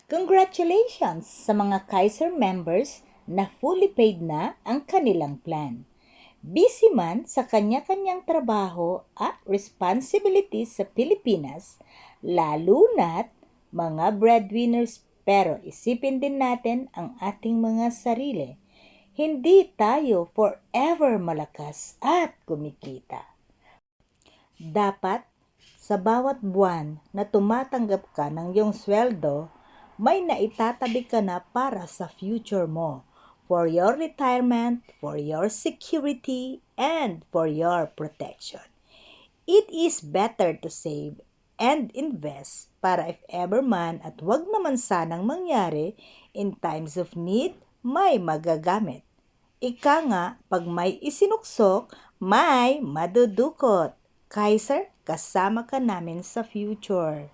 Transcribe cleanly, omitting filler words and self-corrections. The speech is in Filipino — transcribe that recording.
Congratulations sa mga Kaiser members na fully paid na ang kanilang plan. Busy man sa kanya-kanyang trabaho at responsibilities sa Pilipinas, lalo na't mga breadwinners, pero isipin din natin ang ating mga sarili. Hindi tayo forever malakas at kumikita. Dapat sa bawat buwan na tumatanggap ka ng iyong sweldo, may naitatabi ka na para sa future mo, for your retirement, for your security, and for your protection. It is better to save and invest para if ever man at wag naman sanang mangyari, in times of need, may magagamit. Ika nga, pag may isinuksok, may madudukot. Kaiser, kasama ka namin sa future.